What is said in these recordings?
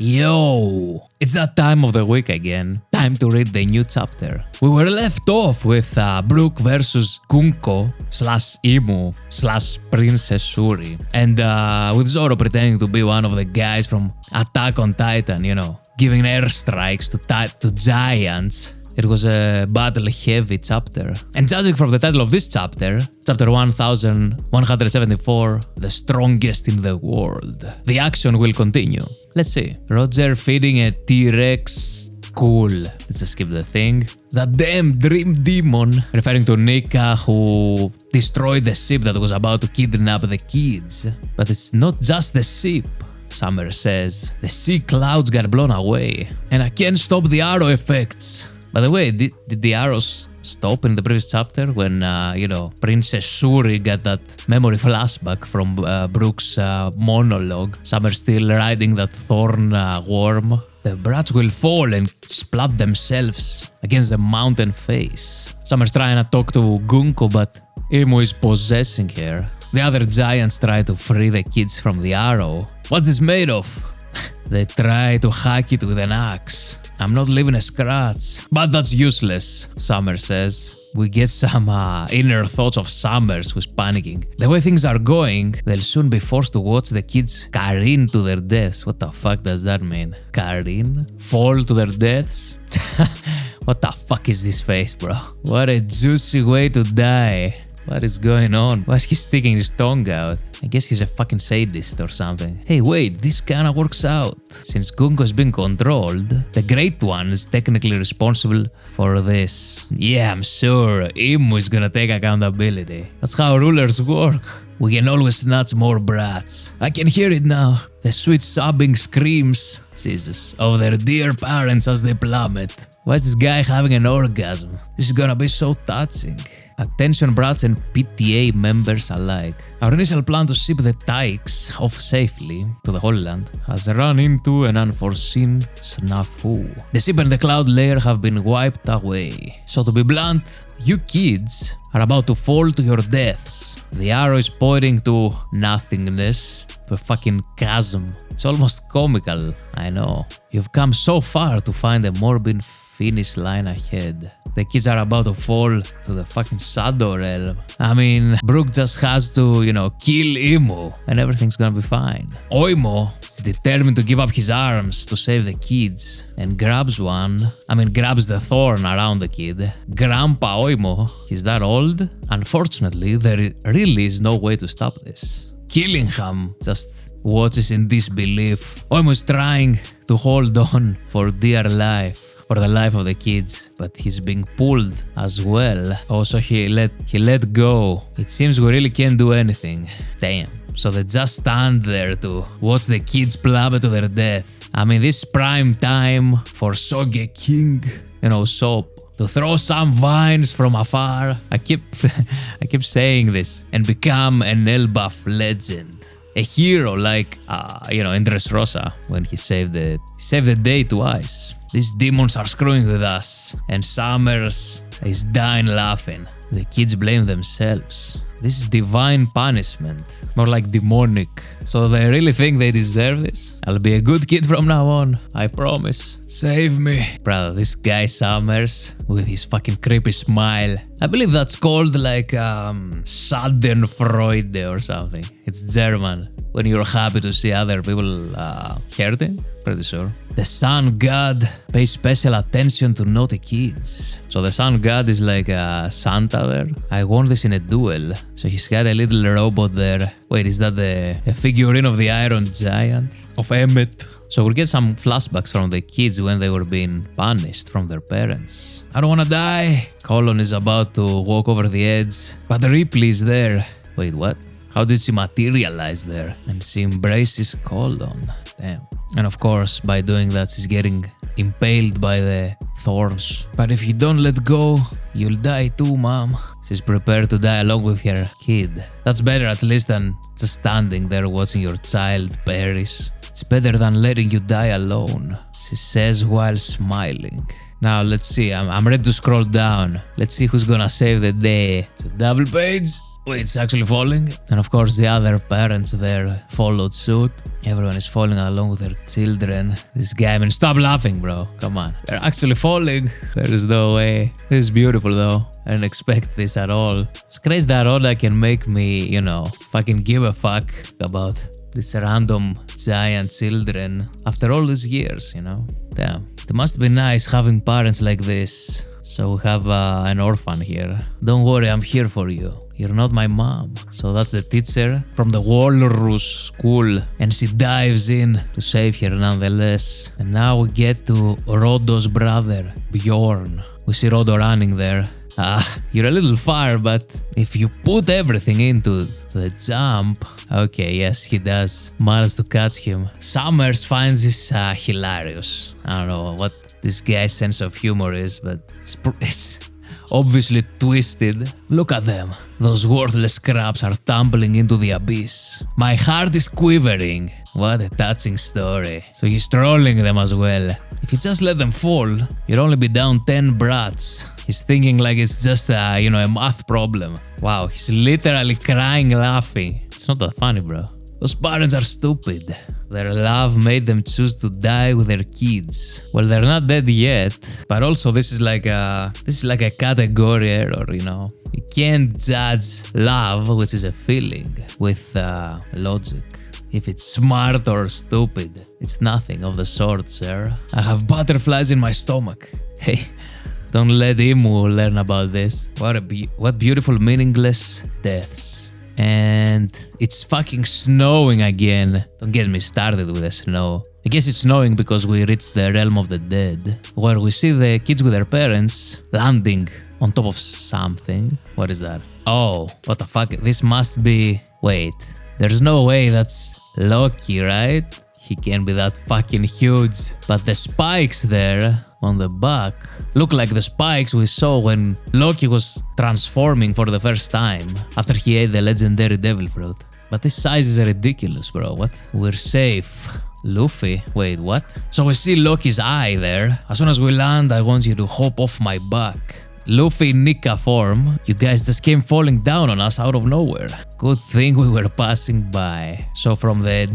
Yo! It's that time of the week again. Time to read the new chapter. We were left off with Brooke versus Gunko / Emu / Princess Shuri. And with Zoro pretending to be one of the guys from Attack on Titan, you know, giving airstrikes to giants. It was a battle-heavy chapter. And judging from the title of this chapter, chapter 1174, the strongest in the world, the action will continue. Let's see. Roger feeding a T-Rex. Cool. Let's just skip the thing. That damn dream demon, referring to Nika, who destroyed the ship that was about to kidnap the kids. But it's not just the ship. Summer says. The sea clouds got blown away. And I can't stop the arrow effects. By the way, did the arrows stop in the previous chapter when, Princess Shuri got that memory flashback from Brooke's monologue? Summer still riding that thorn worm. The brats will fall and splat themselves against the mountain face. Summer's trying to talk to Gunko, but Emu is possessing her. The other giants try to free the kids from the arrow. What's this made of? They try to hack it with an axe. I'm not leaving a scratch. But that's useless, Summer says. We get some inner thoughts of Summers, who's panicking. The way things are going, they'll soon be forced to watch the kids careen to their deaths. What the fuck does that mean? Careen? Fall to their deaths? What the fuck is this face, bro? What a juicy way to die. What is going on? Why is he sticking his tongue out? I guess he's a fucking sadist or something. Hey, wait, this kinda works out. Since Gunko's being controlled, the Great One is technically responsible for this. Yeah, I'm sure Emu is gonna take accountability. That's how rulers work. We can always snatch more brats. I can hear it now. The sweet sobbing screams, Jesus, of their dear parents as they plummet. Why is this guy having an orgasm? This is gonna be so touching. Attention brats and PTA members alike. Our initial plan to ship the Tykes off safely to the Holy Land has run into an unforeseen snafu. The ship and the cloud layer have been wiped away. So to be blunt, you kids are about to fall to your deaths. The arrow is pointing to nothingness, to a fucking chasm. It's almost comical, I know. You've come so far to find a morbid finish line ahead. The kids are about to fall to the fucking shadow realm. I mean, Brooke just has to, kill Emu and everything's gonna be fine. Oimo is determined to give up his arms to save the kids and grabs the thorn around the kid. Grandpa Oimo, he's that old? Unfortunately, there really is no way to stop this. Killingham just watches in disbelief. Oimo is trying to hold on for dear life. For the life of the kids, but he's being pulled as well. Also, he let go. It seems we really can't do anything. Damn. So they just stand there to watch the kids plummet to their death. I mean, this prime time for Sogeking, soap. To throw some vines from afar. I keep saying this. And become an Elbaf legend. A hero like, in Dressrosa when he saved the day twice. These demons are screwing with us, and Summers is dying laughing. The kids blame themselves. This is divine punishment, more like demonic. So they really think they deserve this? I'll be a good kid from now on, I promise. Save me. Brother, this guy Summers, with his fucking creepy smile. I believe that's called Schadenfreude or something. It's German. When you're happy to see other people hurting, pretty sure. The Sun God pays special attention to naughty kids. So the Sun God is like Santa there. I won this in a duel. So he's got a little robot there. Wait, is that a figurine of the Iron Giant? Of Emmet? So we'll get some flashbacks from the kids when they were being punished from their parents. I don't wanna die. Colin is about to walk over the edge, but Ripley is there. Wait, what? How did she materialize there? And she embraces Colin. Damn. And of course, by doing that, she's getting impaled by the thorns. But if you don't let go, you'll die too, Mom. She's prepared to die along with her kid. That's better at least than just standing there watching your child perish. It's better than letting you die alone, she says while smiling. Now let's see, I'm ready to scroll down. Let's see who's gonna save the day. It's a double page. Wait, it's actually falling? And of course the other parents there followed suit. Everyone is falling along with their children. This guy, I mean, stop laughing, bro. Come on. They're actually falling. There is no way. This is beautiful, though. I didn't expect this at all. It's crazy that Oda can make me, you know, fucking give a fuck about these random giant children after all these years, you know? Damn. It must be nice having parents like this. So we have an orphan here. Don't worry, I'm here for you. You're not my mom. So that's the teacher from the Walrus school. And she dives in to save her nonetheless. And now we get to Rodo's brother, Bjorn. We see Rodo running there. You're a little far, but if you put everything into the jump... Okay, yes, he does manage to catch him. Summers finds this hilarious. I don't know what this guy's sense of humor is, but it's obviously twisted. Look at them. Those worthless scraps are tumbling into the abyss. My heart is quivering. What a touching story. So he's trolling them as well. If you just let them fall, you'll only be down 10 brats. He's thinking like it's just a math problem. Wow, he's literally crying laughing. It's not that funny, bro. Those parents are stupid. Their love made them choose to die with their kids. Well, they're not dead yet, but also this is like a category error, you know. You can't judge love, which is a feeling, with logic. If it's smart or stupid, it's nothing of the sort, sir. I have butterflies in my stomach. Hey, don't let Emu learn about this. What beautiful, meaningless deaths. And it's fucking snowing again. Don't get me started with the snow. I guess it's snowing because we reached the realm of the dead, where we see the kids with their parents landing on top of something. What is that? Oh, what the fuck? This must be... Wait, there's no way that's Loki, right? He can't be that fucking huge. But the spikes there on the back look like the spikes we saw when Loki was transforming for the first time after he ate the legendary devil fruit. But this size is ridiculous, bro. What? We're safe. Luffy? Wait, what? So we see Loki's eye there. As soon as we land, I want you to hop off my back. Luffy Nika form, you guys just came falling down on us out of nowhere. Good thing we were passing by. So from the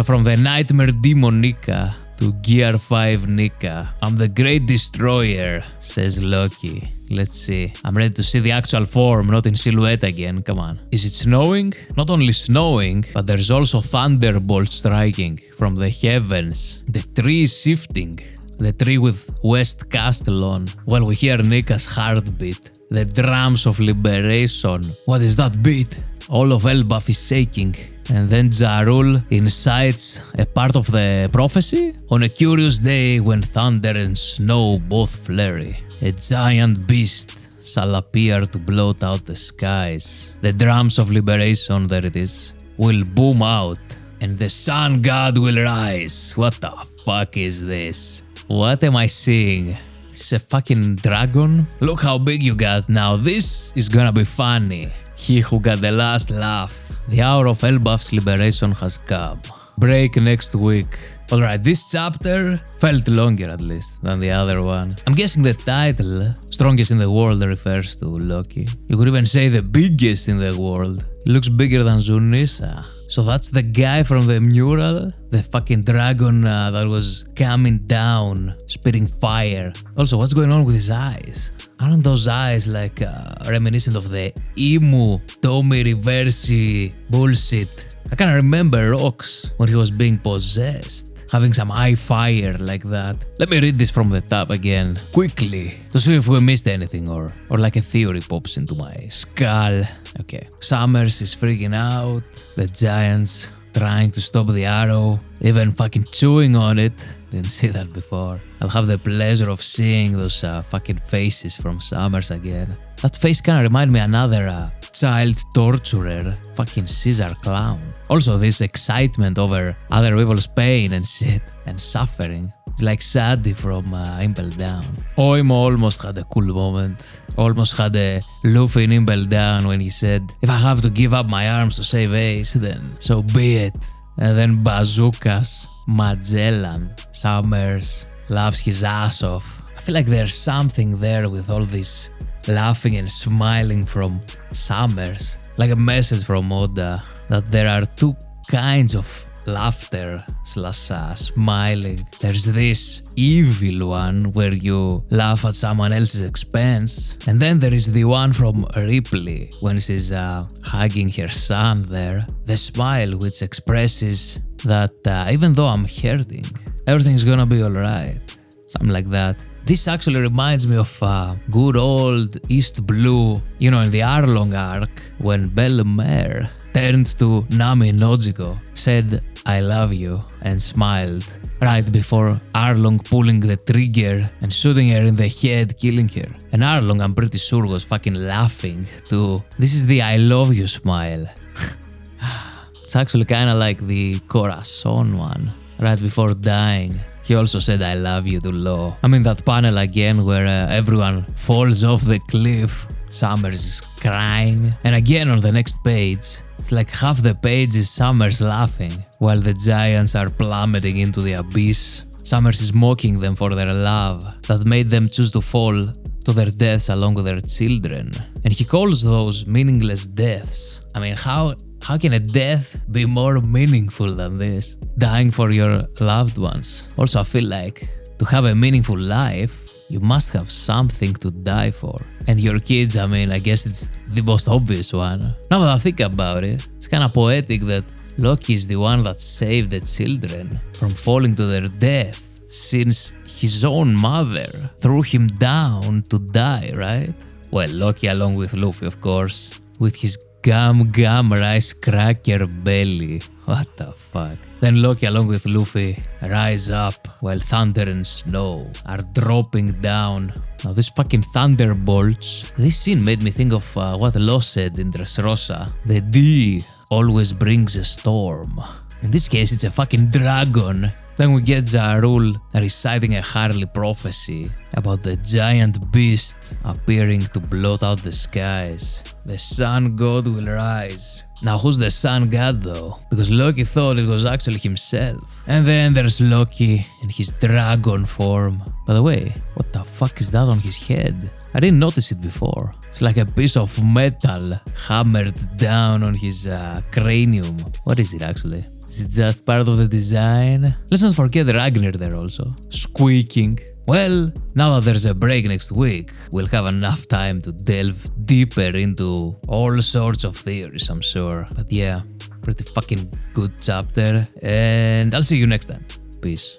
from the Nightmare Demon Nika to Gear 5 Nika, I'm the Great Destroyer, says Loki. Let's see. I'm ready to see the actual form, not in silhouette again. Come on. Is it snowing? Not only snowing, but there's also thunderbolts striking from the heavens. The tree is shifting. The tree with West Castle on, while we hear Nika's heartbeat. The drums of liberation. What is that beat? All of Elbaf is shaking. And then Jarul incites a part of the prophecy. On a curious day when thunder and snow both flurry, a giant beast shall appear to blot out the skies. The drums of liberation, there it is, will boom out, and the sun god will rise. What the fuck is this? What am I seeing? It's a fucking dragon? Look how big you got. Now this is gonna be funny. He who got the last laugh. The hour of Elbaf's liberation has come. Break next week. Alright, this chapter felt longer at least than the other one. I'm guessing the title, Strongest in the World, refers to Loki. You could even say the biggest in the world. It looks bigger than Zunisa. So that's the guy from the mural? The fucking dragon that was coming down, spitting fire. Also, what's going on with his eyes? Aren't those eyes like reminiscent of the emu Tommy Reversi bullshit? I can't remember Rox when he was being possessed, having some eye fire like that. Let me read this from the top again, quickly, to see if we missed anything or like a theory pops into my skull. Okay, Summers is freaking out, the giants trying to stop the arrow, even fucking chewing on it. Didn't see that before. I'll have the pleasure of seeing those fucking faces from Summers again. That face kinda remind me another child torturer, fucking Caesar Clown. Also this excitement over other people's pain and shit, and suffering. It's like Sadie from Impel Down. Oimo almost had a cool moment. Almost had a Luffy in Impel Down when he said, if I have to give up my arms to save Ace, then so be it. And then Bazookas, Magellan, Summers loves his ass off. I feel like there's something there with all these laughing and smiling from Summers. Like a message from Oda that there are two kinds of laughter / smiling. There's this evil one where you laugh at someone else's expense, and then there is the one from Ripley when she's hugging her son there. The smile which expresses that even though I'm hurting, everything's gonna be alright. Something like that. This actually reminds me of good old East Blue, you know, in the Arlong arc, when Belle-Mère turned to Nami Nojiko, said I love you, and smiled, right before Arlong pulling the trigger and shooting her in the head, killing her. And Arlong, I'm pretty sure, was fucking laughing too. This is the I love you smile. It's actually kinda like the Corazon one, right before dying. He also said I love you to Law. I mean that panel again where everyone falls off the cliff. Summers is crying. And again on the next page, it's like half the page is Summers laughing while the giants are plummeting into the abyss. Summers is mocking them for their love that made them choose to fall to their deaths along with their children. And he calls those meaningless deaths. I mean, how can a death be more meaningful than this? Dying for your loved ones. Also, I feel like to have a meaningful life, you must have something to die for. And your kids, I mean, I guess it's the most obvious one. Now that I think about it, it's kind of poetic that Loki is the one that saved the children from falling to their death, since his own mother threw him down to die, right? Well, Loki along with Luffy, of course, with his gum rice cracker belly. What the fuck? Then Loki along with Luffy rise up while thunder and snow are dropping down. Now these fucking thunderbolts. This scene made me think of what Law said in Dressrosa. The D always brings a storm. In this case, it's a fucking dragon. Then we get Ja Rule reciting a Harley prophecy about the giant beast appearing to blot out the skies. The sun god will rise. Now who's the sun god though? Because Loki thought it was actually himself. And then there's Loki in his dragon form. By the way, what the fuck is that on his head? I didn't notice it before. It's like a piece of metal hammered down on his cranium. What is it actually? Is it just part of the design? Let's not forget the Ragnar there also, squeaking. Well, now that there's a break next week, we'll have enough time to delve deeper into all sorts of theories, I'm sure. But yeah, pretty fucking good chapter, and I'll see you next time. Peace.